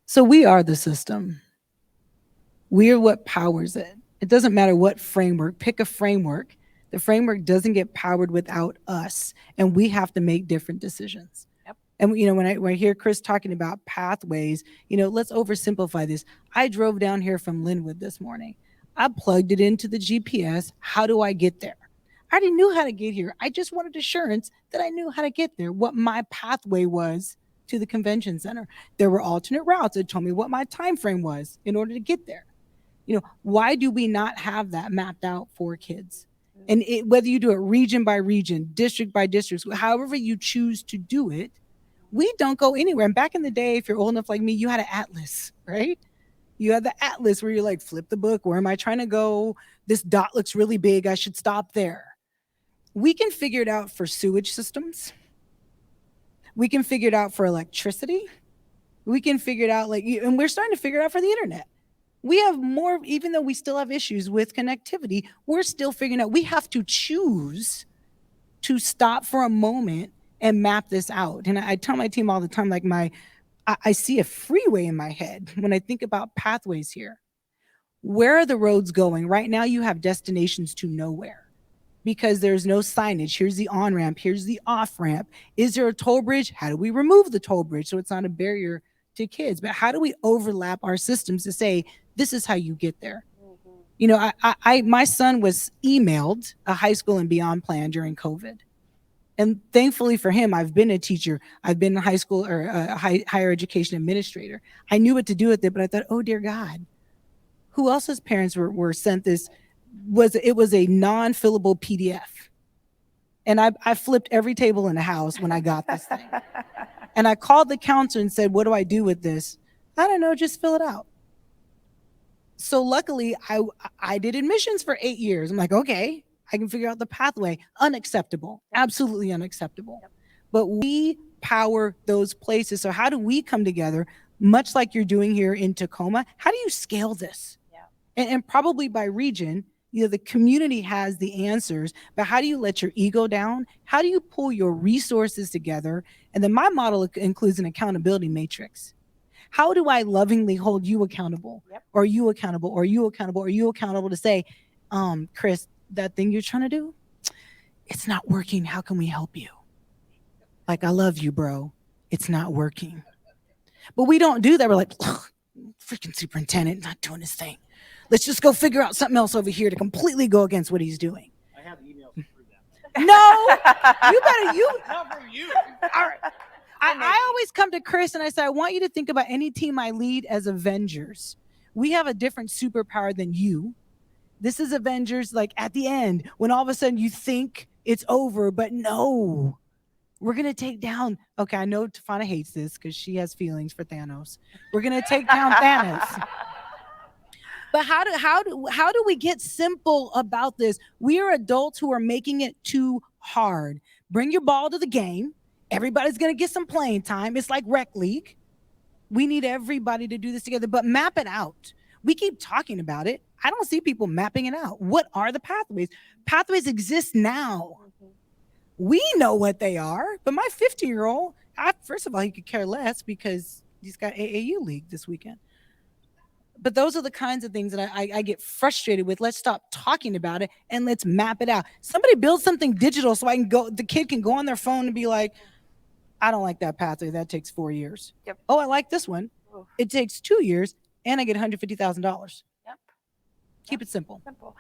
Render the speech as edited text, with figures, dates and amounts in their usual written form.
So we are the system. We are what powers it. It doesn't matter what framework, pick a framework. The framework doesn't get powered without us, and we have to make different decisions. Yep. And when I hear Chris talking about pathways, let's oversimplify this. I drove down here from Linwood this morning. I plugged it into the GPS. How do I get there? I already knew how to get here. I just wanted assurance that I knew how to get there, what my pathway was to the convention center. There were alternate routes that told me what my time frame was in order to get there. Why do we not have that mapped out for kids? And whether you do it region by region, district by district, however you choose to do it, we don't go anywhere. And back in the day, if you're old enough like me, you had an atlas, right? You had the atlas where you're like, flip the book. Where am I trying to go? This dot looks really big. I should stop there. We can figure it out for sewage systems. We can figure it out for electricity. We can figure it out and we're starting to figure it out for the internet. We have more, even though we still have issues with connectivity, we're still figuring out we have to choose to stop for a moment and map this out. And I tell my team all the time, I see a freeway in my head when I think about pathways here. Where are the roads going? Right now, you have destinations to nowhere because there's no signage. Here's the on ramp, here's the off ramp. Is there a toll bridge? How do we remove the toll bridge so it's not a barrier to kids? But how do we overlap our systems to say, this is how you get there? My son was emailed a high school and beyond plan during COVID. And thankfully for him, I've been a teacher. I've been a high school or a higher education administrator. I knew what to do with it, but I thought, oh dear God, who else's parents were sent this? It was a non-fillable PDF. And I flipped every table in the house when I got this thing. And I called the counselor and said, what do I do with this? I don't know, just fill it out. So luckily, I did admissions for 8 years. I'm like, okay, I can figure out the pathway. Unacceptable, absolutely unacceptable. But we power those places. So how do we come together, much like you're doing here in Tacoma? How do you scale this? Yeah. And probably by region, the community has the answers, but how do you let your ego down? How do you pull your resources together? And then my model includes an accountability matrix. How do I lovingly hold you accountable? Yep. Or you accountable, or you accountable, or you accountable to say, Chris, that thing you're trying to do, it's not working. How can we help you? Like, I love you, bro. It's not working. But we don't do that. We're like, freaking superintendent not doing his thing. Let's just go figure out something else over here to completely go against what he's doing. I have emails to prove that. No, Not from you. All right. I always come to Chris and I say, I want you to think about any team I lead as Avengers. We have a different superpower than you. This is Avengers, like at the end, when all of a sudden you think it's over, but no, we're going to take down. Okay, I know Tafana hates this because she has feelings for Thanos. We're going to take down Thanos. But how do we get simple about this? We are adults who are making it too hard. Bring your ball to the game. Everybody's going to get some playing time. It's like rec league. We need everybody to do this together, but map it out. We keep talking about it. I don't see people mapping it out. What are the pathways? Pathways exist now. We know what they are, but my 15-year-old, first of all, he could care less because he's got AAU league this weekend. But those are the kinds of things that I get frustrated with. Let's stop talking about it and let's map it out. Somebody build something digital so the kid can go on their phone and be like, I don't like that pathway. That takes 4 years. Yep. Oh, I like this one. Oof. It takes 2 years and I get $150,000. Yep. Keep it simple. Simple.